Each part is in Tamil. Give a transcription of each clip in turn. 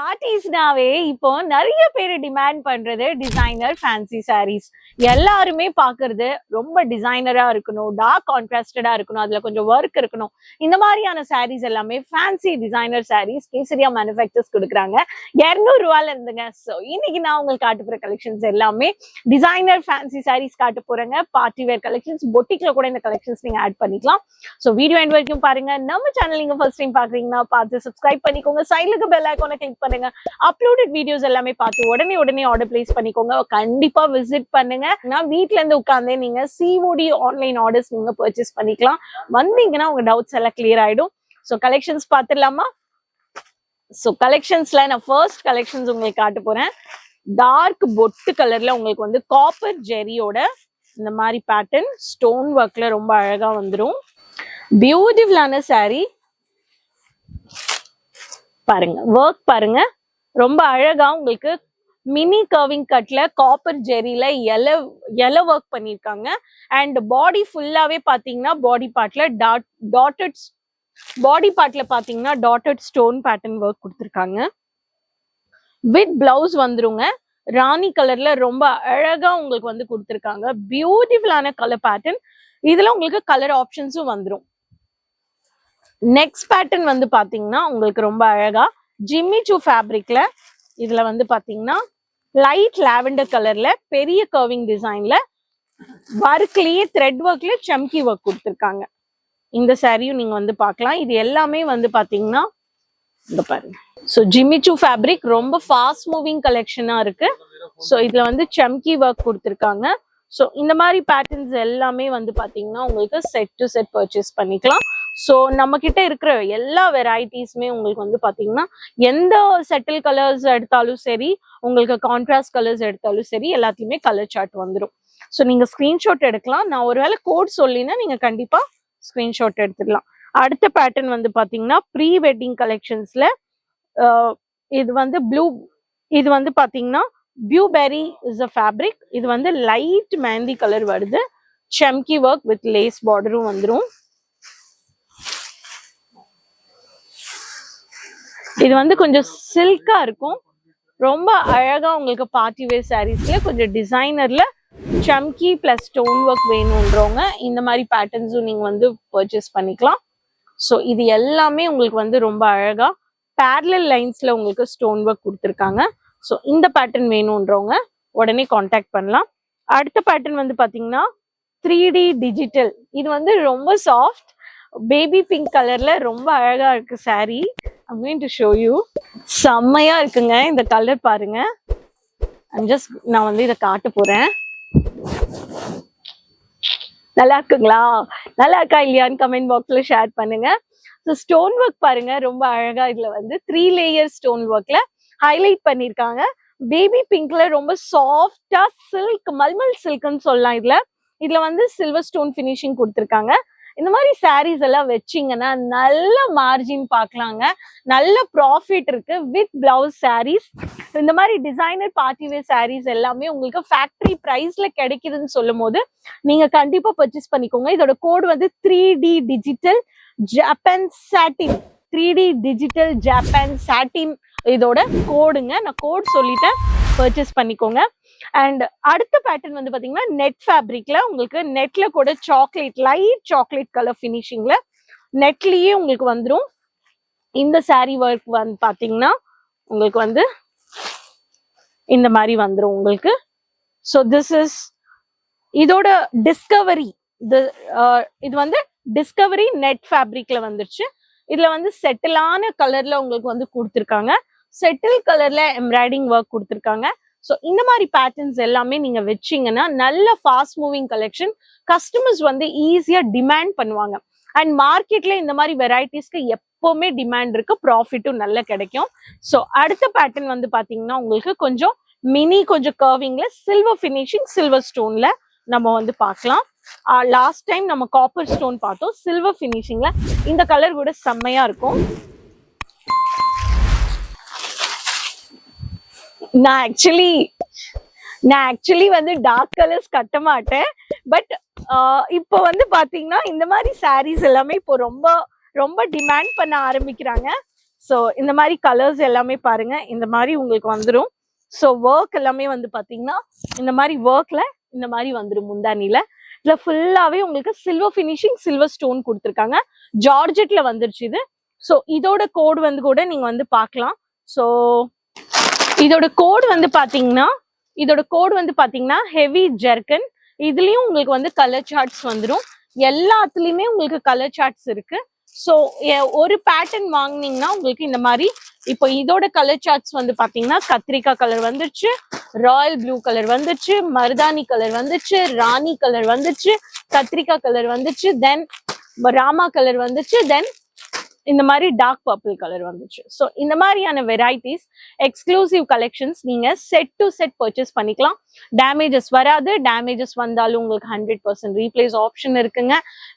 பார்ட்டிஸ்னாவே இப்போ நிறைய பேர் டிமாண்ட் பண்றது டிசைனர் ஃபேன்சி சாரீஸ். எல்லாருமே பாக்குறது ரொம்ப டிசைனரா இருக்கணும், டார்க் கான்ட்ராஸ்டடா இருக்கணும், அதுல கொஞ்சம் ஒர்க் இருக்கணும். இந்த மாதிரியான சாரீஸ் எல்லாமே fancy designer saris Kesariya manufacturers கொடுக்குறாங்க. 200 ரூபாயில இருந்துங்க. ஸோ இன்னைக்கு நான் உங்களுக்கு காட்ட போற கலெக்ஷன்ஸ் எல்லாமே டிசைனர் ஃபேன்சி சாரீஸ் காட்ட போறேங்க. பார்ட்டி வேர் கலெக்ஷன்ஸ், பொட்டிக்ல கூட இந்த கலெக்ஷன்ஸ் நீங்க ஆட் பண்ணிக்கலாம். ஸோ வீடியோ எண்ட் வரைக்கும் பாருங்க. நம்ம சேனல் நீங்க ஃபர்ஸ்ட் டைம் பாக்குறீங்கன்னா பார்த்து சப்ஸ்கிரைப் பண்ணிக்கோங்க. சைடுக்கு பெல் ஐகானை கிளிக் பண்ணுங்க. அப்லோடட் வீடியோஸ் எல்லாமே பார்த்து உடனே ஆர்டர் பிளேஸ் பண்ணிக்கோங்க. கண்டிப்பா விசிட் பண்ணுங்க. நான் வீட்ல இருந்து உட்கார்ந்தே நீங்க சிஓடி ஆன்லைன் ஆர்டர்ஸ் நீங்க பர்ச்சேஸ் பண்ணிக்கலாம். வந்தீங்கன்னா உங்க டவுட்ஸ் எல்லாம் கிளியர் ஆயிடும். ஸோ கலெக்ஷன்ஸ் பார்த்துடலாமா? ஸோ கலெக்ஷன்ஸ்ல நான் ஃபர்ஸ்ட் கலெக்ஷன்ஸ் உங்களுக்கு காட்ட போறேன். டார்க் பொட்டு கலர்ல உங்களுக்கு வந்து காப்பர் ஜெரியோட இந்த மாதிரி பேட்டர்ன் ஸ்டோன் ஒர்க்ல ரொம்ப அழகா வந்துடும். பியூட்டிஃபுல்லான சாரி பாருங்க, ஒர்க் பாருங்க, ரொம்ப அழகா உங்களுக்கு மினி கர்விங் கட்ல காப்பர் ஜெரியில எல ஒர்க் பண்ணிருக்காங்க. அண்ட் பாடி ஃபுல்லாவே பாத்தீங்கன்னா பாடி பார்ட்ல டாட்டட் ஸ்டோன் பேட்டர்ன் ஒர்க் கொடுத்துருக்காங்க. வித் பிளவுஸ் வந்துருங்க. ராணி கலர்ல ரொம்ப அழகா உங்களுக்கு வந்து கொடுத்துருக்காங்க. பியூட்டிஃபுல்லான கலர் பேட்டர்ன். இதுல உங்களுக்கு கலர் ஆப்ஷன்ஸும் வந்துடும். நெக்ஸ்ட் பேட்டர்ன் வந்து பாத்தீங்கன்னா உங்களுக்கு ரொம்ப அழகா ஜிம்மி சூ ஃபேப்ரிக்ல இதுல வந்து பாத்தீங்கன்னா லைட் லாவெண்டர் கலர்ல பெரிய கர்விங் டிசைன்ல ஒர்க்லயே த்ரெட் ஒர்க்ல சம்கி ஒர்க் கொடுத்துருக்காங்க. இந்த சாரியும் நீங்க வந்து பார்க்கலாம். இது எல்லாமே வந்து பாத்தீங்கன்னா இங்க பாருங்க. ஸோ ஜிம்மி சூ ஃபேப்ரிக் ரொம்ப ஃபாஸ்ட் மூவிங் கலெக்ஷனா இருக்கு. ஸோ இதுல வந்து சம்கி ஒர்க் கொடுத்துருக்காங்க. ஸோ இந்த மாதிரி பேட்டர்ன்ஸ் எல்லாமே வந்து பாத்தீங்கன்னா உங்களுக்கு செட் டு செட் பர்ச்சேஸ் பண்ணிக்கலாம். ஸோ நம்ம கிட்ட இருக்கிற எல்லா வெரைட்டிஸுமே உங்களுக்கு வந்து பாத்தீங்கன்னா எந்த செட்டில் கலர்ஸ் எடுத்தாலும் சரி, உங்களுக்கு கான்ட்ராஸ்ட் கலர்ஸ் எடுத்தாலும் சரி, எல்லாத்தையுமே கலர் சார்ட் வந்துடும். ஸோ நீங்க ஸ்கிரீன்ஷாட் எடுக்கலாம். நான் ஒருவேளை கோட் சொல்லினா நீங்க கண்டிப்பா ஸ்கிரீன்ஷாட் எடுத்துக்கலாம். அடுத்த பேட்டர்ன் வந்து பாத்தீங்கன்னா ப்ரீ வெட்டிங் கலெக்ஷன்ஸ்ல இது வந்து இது வந்து பாத்தீங்கன்னா ப்ளூபெர்ரி இஸ் அ ஃபேப்ரிக். இது வந்து லைட் மெஹந்தி கலர் வருது. சம்கி ஒர்க் வித் லேஸ் பார்டரும் வந்துடும். இது வந்து கொஞ்சம் சில்கா இருக்கும். ரொம்ப அழகா உங்களுக்கு பார்ட்டி வேர் சாரீஸ்ல கொஞ்சம் டிசைனர்ல சம்கி பிளஸ் ஸ்டோன் ஒர்க் வேணும்ன்றவங்க இந்த மாதிரி பேட்டர்ன்ஸும் நீங்க வந்து பர்ச்சேஸ் பண்ணிக்கலாம். ஸோ இது எல்லாமே உங்களுக்கு வந்து ரொம்ப அழகா பேரலல் லைன்ஸ்ல உங்களுக்கு ஸ்டோன் ஒர்க் கொடுத்துருக்காங்க. ஸோ இந்த பேட்டர்ன் வேணும்ன்றவங்க உடனே கான்டாக்ட் பண்ணலாம். அடுத்த பேட்டர்ன் வந்து பாத்தீங்கன்னா 3D டிஜிட்டல். இது வந்து ரொம்ப சாஃப்ட் பேபி பிங்க் கலர்ல ரொம்ப அழகா இருக்கு sorry. I'm going to show you. செம்மையா இருக்குங்க இந்த கலர் பாருங்க. நான் வந்து இதை காட்ட போறேன். நல்லா இருக்குங்களா? நல்லா இருக்கா இல்லையான்னு கமெண்ட் பாக்ஸ்ல ஷேர் பண்ணுங்க. ஸோ ஸ்டோன் ஒர்க் பாருங்க, ரொம்ப அழகா இதுல வந்து 3 லேயர் ஸ்டோன் ஒர்க்ல ஹைலைட் பண்ணிருக்காங்க. பேபி பிங்க்ல ரொம்ப சாஃப்டா சில்க், மல்மல் சில்க்னு சொல்லலாம். இதுல வந்து சில்வர் ஸ்டோன் பினிஷிங் கொடுத்துருக்காங்க. இந்த மாதிரி சாரீஸ் எல்லாம் வச்சிங்கன்னா நல்ல மார்ஜின் பார்க்கலாங்க, நல்ல ப்ராஃபிட் இருக்கு. வித் பிளவுஸ் சாரீஸ் இந்த மாதிரி டிசைனர் பார்ட்டி வேர் சாரீஸ் எல்லாமே உங்களுக்கு ஃபேக்டரி பிரைஸ்ல கிடைக்குதுன்னு சொல்லும் போது நீங்க கண்டிப்பா பர்ச்சேஸ் பண்ணிக்கோங்க. இதோட கோட் வந்து 3D டிஜிட்டல் ஜப்பான் சாட்டின். 3D டிஜிட்டல் ஜப்பான் சாட்டின் இதோட கோடுங்க. நான் கோட் சொல்லிட்டேன், பர்ச்சேஸ் பண்ணிக்கோங்க. அண்ட் அடுத்த பேட்டர்ன் வந்து பாத்தீங்கன்னா நெட் ஃபேப்ரிக்ல உங்களுக்கு நெட்ல கூட சாக்லேட், லைட் சாக்லேட் கலர் பினிஷிங்ல நெட்லயே உங்களுக்கு வந்துடும். இந்த சாரி ஒர்க் வந்து பாத்தீங்கன்னா உங்களுக்கு வந்து இந்த மாதிரி வந்துடும் உங்களுக்கு. ஸோ திஸ் இஸ் இதோட டிஸ்கவரி. இது வந்து டிஸ்கவரி நெட் ஃபேப்ரிக்ல வந்துருச்சு. இதுல வந்து செட்டிலான கலர்ல உங்களுக்கு வந்து கொடுத்துருக்காங்க. செட்டில் கலர்ல எம்ப்ராய்டிங் ஒர்க் கொடுத்துருக்காங்க. ஸோ இந்த மாதிரி பேட்டர்ன்ஸ் எல்லாமே நீங்க வச்சிங்கன்னா நல்ல ஃபாஸ்ட் மூவிங் கலெக்ஷன். கஸ்டமர்ஸ் வந்து ஈஸியா டிமாண்ட் பண்ணுவாங்க. அண்ட் மார்க்கெட்ல இந்த மாதிரி வெரைட்டிஸ்க்கு எப்பவுமே டிமாண்ட் இருக்கு, ப்ராஃபிட்டும் நல்லா கிடைக்கும். ஸோ அடுத்த பேட்டர்ன் வந்து பாத்தீங்கன்னா உங்களுக்கு கொஞ்சம் மினி, கொஞ்சம் கர்விங்ல சில்வர் ஃபினிஷிங், சில்வர் ஸ்டோன்ல நம்ம வந்து பார்க்கலாம். லாஸ்ட் டைம் நம்ம காப்பர் ஸ்டோன் பார்த்தோம். சில்வர் ஃபினிஷிங்ல இந்த கலர் கூட செம்மையா இருக்கும். நான் ஆக்சுவலி வந்து டார்க் கலர்ஸ் கட்ட மாட்டேன். பட் இப்போ வந்து பாத்தீங்கன்னா இந்த மாதிரி சாரீஸ் எல்லாமே இப்போ ரொம்ப ரொம்ப டிமாண்ட் பண்ண ஆரம்பிக்கிறாங்க. ஸோ இந்த மாதிரி கலர்ஸ் எல்லாமே பாருங்க இந்த மாதிரி உங்களுக்கு வந்துடும். ஸோ ஒர்க் எல்லாமே வந்து பாத்தீங்கன்னா இந்த மாதிரி ஒர்க்ல இந்த மாதிரி வந்துடும். முந்தானில இதுல ஃபுல்லாவே உங்களுக்கு சில்வர் ஃபினிஷிங், சில்வர் ஸ்டோன் கொடுத்துருக்காங்க. ஜார்ஜெட்ல வந்துருச்சு இது. ஸோ இதோட கோட் வந்து கூட நீங்க வந்து பார்க்கலாம். ஸோ இதோட கோட் வந்து பாத்தீங்கன்னா ஹெவி ஜெர்கன். இதுலயும் உங்களுக்கு வந்து கலர் சார்ட்ஸ் வந்துடும். எல்லாத்துலயுமே உங்களுக்கு கலர் சார்ட்ஸ் இருக்கு. ஸோ ஒரு பேட்டர்ன் வாங்கினீங்கன்னா உங்களுக்கு இந்த மாதிரி இப்போ இதோட கலர் சார்ட்ஸ் வந்து பாத்தீங்கன்னா கத்திரிக்காய் கலர் வந்துருச்சு, ராயல் ப்ளூ கலர் வந்துச்சு, மருதாணி கலர் வந்துச்சு, ராணி கலர் வந்துச்சு, கத்திரிக்காய் கலர் வந்துச்சு, தென் ராமா கலர் வந்துச்சு, தென் இந்த மாதிரி டார்க் பர்பிள் கலர் வந்துச்சு. ஸோ இந்த மாதிரியான வெரைட்டிஸ் எக்ஸ்க்ளூசிவ் கலெக்ஷன்ஸ் நீங்க செட் டு செட் பர்ச்சேஸ் பண்ணிக்கலாம். டேமேஜஸ் வராது. டேமேஜஸ் வந்தாலும் உங்களுக்கு 100% ரீப்ளேஸ் ஆப்ஷன் இருக்குங்க.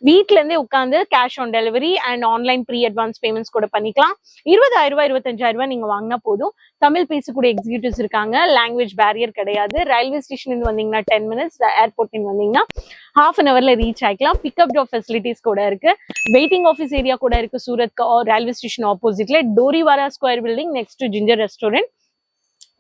வீட்ல இருந்தே உட்காந்து cash on delivery and online pre advance payments கூட பண்ணிக்கலாம். 20,000 25,000 நீங்க வாங்கினா போதும். தமிழ் பேசக்கூடிய எக்ஸிக்யூட்டிவ்ஸ் இருக்காங்க. லாங்குவேஜ் பேரியர் கிடையாது. ரயில்வே ஸ்டேஷன் வந்தீங்கன்னா 10 minutes, ஏர்போர்ட் வந்தீங்கன்னா half an hourல ரீச் ஆகிக்கலாம். பிக்அப் ட்ராப் ஃபெசிலிட்டிஸ் கூட இருக்கு. வெயிட்டிங் ஆஃபீஸ் ஏரியா கூட இருக்கு. சூரத் ரயில்வே ஸ்டேஷன் ஆப்போசிட்ல Doriwara square building next to ginger restaurant.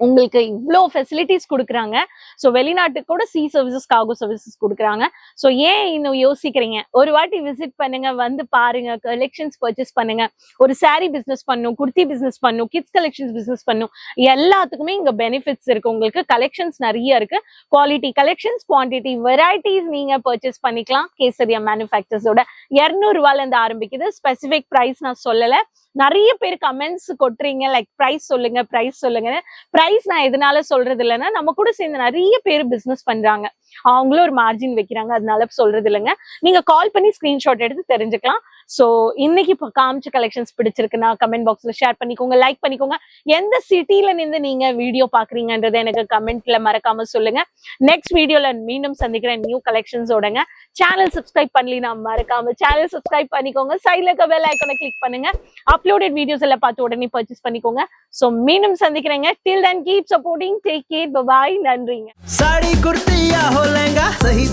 உங்களுக்கு இவ்வளோ ஃபெசிலிட்டிஸ் கொடுக்குறாங்க. ஸோ வெளிநாட்டுக்கு கூட சி சர்வீசஸ், கார்கோ சர்வீசஸ் கொடுக்குறாங்க. ஸோ ஏன் இன்னும் யோசிக்கிறீங்க? ஒரு வாட்டி விசிட் பண்ணுங்க, வந்து பாருங்க, கலெக்ஷன்ஸ் பர்ச்சேஸ் பண்ணுங்க. ஒரு சாரீ பிசினஸ் பண்ணும், குர்த்தி பிசினஸ் பண்ணும், கிட்ஸ் கலெக்ஷன்ஸ் பிசினஸ் பண்ணும், எல்லாத்துக்குமே இங்க பெனிஃபிட்ஸ் இருக்கு. உங்களுக்கு கலெக்ஷன்ஸ் நிறைய இருக்கு. குவாலிட்டி கலெக்ஷன்ஸ், குவான்டிட்டி வெரைட்டிஸ் நீங்க பர்ச்சேஸ் பண்ணிக்கலாம். கேசரியா மேனுஃபேக்சர்ஸோட 200 ரூபாயில இருந்து ஆரம்பிக்குது. ஸ்பெசிபிக் பிரைஸ் நான் சொல்லல. நிறைய பேர் கமெண்ட்ஸ் கொட்டுறீங்க, லைக் பிரைஸ் சொல்லுங்க, பிரைஸ் சொல்லுங்க. பிரைஸ் நான் எதனால சொல்றது இல்லைன்னா, நம்ம கூட சேர்ந்து நிறைய பேர் பிசினஸ் பண்றாங்க, அவங்களும் ஒரு மார்ஜின் வைக்கிறாங்க, அதனால சொல்றது இல்லைங்க. நீங்க கால் பண்ணி ஸ்கிரீன்ஷாட் எடுத்து தெரிஞ்சுக்கலாம். ஸோ இன்னைக்கு இப்போ காமிச்ச கலெக்ஷன்ஸ் பிடிச்சிருக்குன்னா கமெண்ட் பாக்ஸ்ல ஷேர் பண்ணிக்கோங்க, லைக் பண்ணிக்கோங்க. எந்த சிட்டில நின்று நீங்க வீடியோ பாக்குறீங்கன்றதை எனக்கு கமெண்ட்ல மறக்காம சொல்லுங்க. நெக்ஸ்ட் வீடியோல மீண்டும் சந்திக்கிறேன் நியூ கலெக்ஷன்ஸோடங்க. சேனல் சப்ஸ்கிரைப் பண்ணலினா மறக்காம சேனல் சப்ஸ்கிரைப் பண்ணிக்கோங்க. சைட்ல இருக்க பெல் ஐகானை கிளிக் பண்ணுங்க. அப்லோடட் வீடியோஸ் எல்லாம் பார்த்து உடனே பர்ச்சேஸ் பண்ணிக்கோங்க. ஸோ மீண்டும் சந்திக்கிறேங்க. Till then keep supporting, take care, bye bye, நன்றிங்க. साड़ी कुर्ती या हो लहंगा, सही